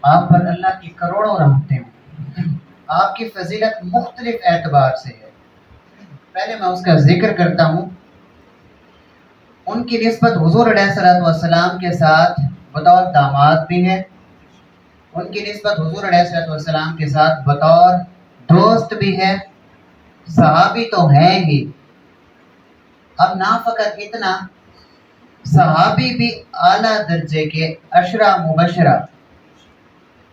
آپ پر اللہ کی کروڑوں رحمتیں ہوں۔ آپ کی فضیلت مختلف اعتبار سے ہے، پہلے میں اس کا ذکر کرتا ہوں۔ ان کی نسبت حضور علیہ الصلوۃ والسلام کے ساتھ بطور داماد بھی ہے، ان کی نسبت حضور علیہ الصلوۃ والسلام کے ساتھ بطور دوست بھی ہے، صحابی تو ہیں ہی۔ اب نہ فقط اتنا، صحابی بھی اعلیٰ درجے کے عشرہ مبشرہ،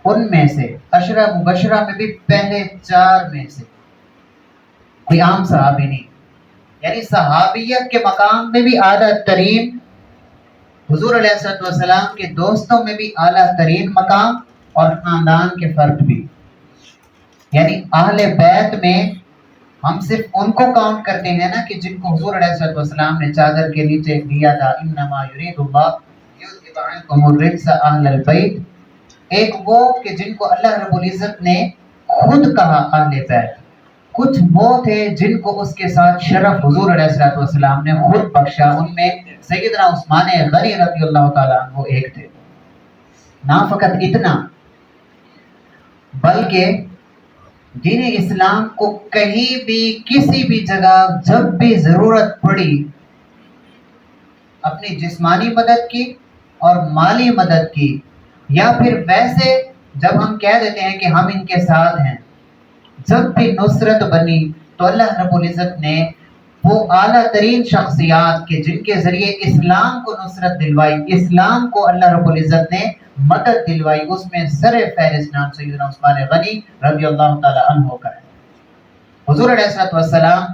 ان میں سے عشرہ مبشرہ میں بھی پہلے 4 میں سے، کوئی عام صحابی نہیں، یعنی صحابیت کے مقام میں بھی اعلیٰ ترین، حضور علیہ الصلوۃ والسلام کے دوستوں میں بھی اعلیٰ ترین مقام، اور خاندان کے فرد بھی، یعنی اہل بیت میں ہم صرف ان کو کاؤنٹ کرتے ہیں نا کہ جن کو حضور علیہ الصلوۃ والسلام نے چادر کے نیچے دیا تھا، انما یرید اللہ لیذھب عنکم الرجس اہل البیت، ایک وہ کہ جن کو اللہ رب العزت نے خود کہا اہل بیت، کچھ وہ تھے جن کو اس کے ساتھ شرف حضور علیہ الصلوۃ والسلام نے خود بخشا، ان میں سیدنا عثمان غنی رضی اللہ تعالیٰ عنہ ایک تھے۔ نہ فقط اتنا، بلکہ دین اسلام کو کہیں بھی کسی بھی جگہ جب بھی ضرورت پڑی اپنی جسمانی مدد کی اور مالی مدد کی، یا پھر ویسے جب ہم کہہ دیتے ہیں کہ ہم ان کے ساتھ ہیں، جب بھی نصرت بنی تو اللہ رب العزت نے وہ اعلیٰ ترین شخصیات کے جن کے ذریعے اسلام کو نصرت دلوائی، اسلام کو اللہ رب العزت نے مدد دلوائی، اس میں سر فہرست نام سیدنا عثمان غنی رضی اللہ تعالیٰ عنہ کا ہے۔ حضور علیہ الصلوۃ والسلام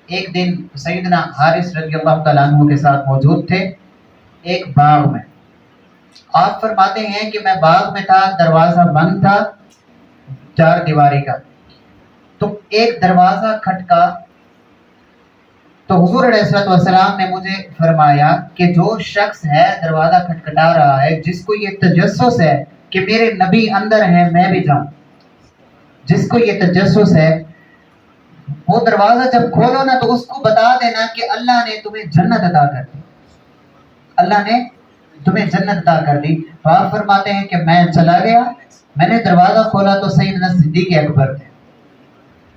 ایک دن سیدنا حارث رضی اللہ تعالیٰ عنہ کے ساتھ موجود تھے ایک باغ میں۔ آپ فرماتے ہیں کہ میں باغ میں تھا، دروازہ بند تھا 4 دیواری کا، تو ایک دروازہ کھٹکا، تو حضور علیہ الصلوۃ والسلام نے مجھے فرمایا کہ جو شخص ہے دروازہ کھٹکھٹا رہا ہے، جس کو یہ تجسس ہے کہ میرے نبی اندر ہیں میں بھی جاؤں، جس کو یہ تجسس ہے، وہ دروازہ جب کھولو نا تو اس کو بتا دینا کہ اللہ نے تمہیں جنت عطا کر دی، اللہ نے تمہیں جنت عطا کر دی۔ تو آپ فرماتے ہیں کہ میں چلا گیا، میں نے دروازہ کھولا تو سیدنا صدیق اکبر تھے،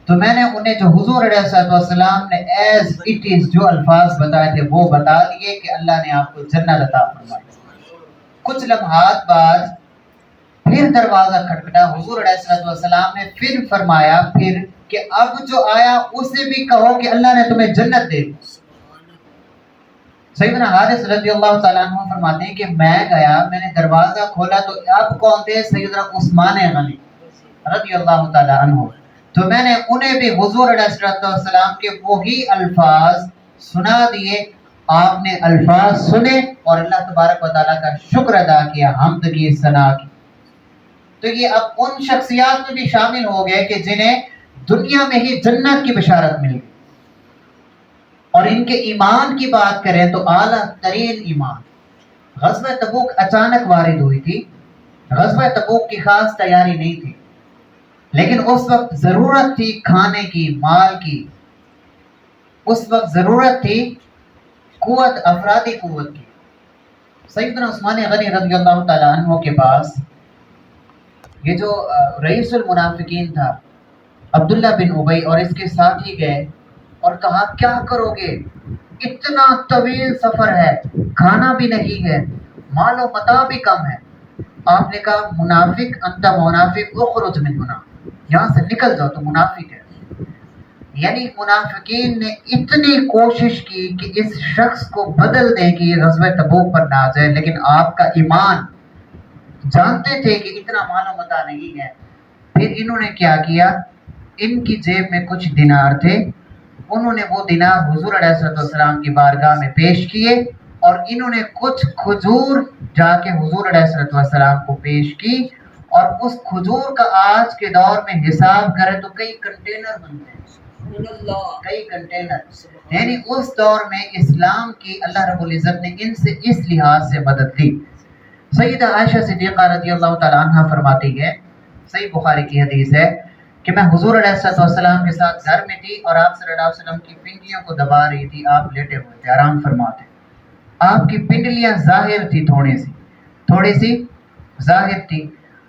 تو میں نے انہیں جو حضور علیہ السلام نے ایز اٹ از جو الفاظ بتائے تھے وہ بتا دیے کہ اللہ نے آپ کو جنت عطا فرمائی۔ کچھ لمحات بعد پھر دروازہ کھٹکھٹا، حضور علیہ السلام نے پھر فرمایا پھر کہ اب جو آیا اسے بھی کہو کہ اللہ نے تمہیں جنت دے دی۔ سیدنا حارث رضی اللہ تعالیٰ عنہ فرماتے ہیں کہ میں گیا، میں نے دروازہ کھولا تو اب کون تھے؟ سیدنا عثمان غنی رضی اللہ تعالیٰ عنہ۔ تو میں نے انہیں بھی حضور علیہ السلام کے وہی الفاظ سنا دیے، آپ نے الفاظ سنے اور اللہ تبارک و تعالیٰ کا شکر ادا کیا، حمد کی، ثنا کی۔ تو یہ اب ان شخصیات میں بھی شامل ہو گئے کہ جنہیں دنیا میں ہی جنت کی بشارت مل گئی، اور ان کے ایمان کی بات کریں تو اعلیٰ ترین ایمان۔ غزوہ تبوک اچانک وارد ہوئی تھی، غزوہ تبوک کی خاص تیاری نہیں تھی، لیکن اس وقت ضرورت تھی کھانے کی، مال کی، اس وقت ضرورت تھی قوت، افرادی قوت کی۔ سیدنا عثمان غنی رضی اللہ تعالیٰ عنہ کے پاس یہ جو رئیس المنافقین تھا عبداللہ بن ابی اور اس کے ساتھ ہی گئے اور کہا کیا کرو گے، اتنا طویل سفر ہے، کھانا بھی نہیں ہے، مال و متاع بھی کم ہے۔ آپ نے کہا منافق انت منافق اخرج من ہنا، یہاں سے نکل جاؤ، تو منافق ہے۔ یعنی منافقین نے اتنی کوشش کی کہ اس شخص کو بدل دیں کہ یہ غزوہ تبوک پر نہ آ جائے، لیکن آپ کا ایمان، جانتے تھے کہ اتنا مال و متاع نہیں ہے۔ پھر انہوں نے کیا کیا، ان کی جیب میں کچھ دینار تھے، انہوں نے وہ دینار حضور علیہ السلام کی بارگاہ میں پیش کیے، اور انہوں نے کچھ کھجور جا کے حضور علیہ السلام کو پیش کی، اور اس کھجور کا آج کے دور میں حساب کریں تو کئی کنٹینر بنتے ہیں، کئی کنٹینر۔ یعنی اس دور میں اسلام کی اللہ رب العزت نے ان سے اس لحاظ سے مدد دی۔ سیدہ عائشہ صدیقہ رضی اللہ تعالیٰ عنہ فرماتی ہے، صحیح بخاری کی حدیث ہے کہ میں حضور علیہ السلام کے ساتھ گھر میں تھی اور آپ صلی اللہ علیہ وسلم کی پنڈلیوں کو دبا رہی تھی، آپ لیٹے ہوئے تھے، آرام فرماتے۔ آپ کی پنڈلیاں ظاہر تھی، تھوڑی سی ظاہر تھی،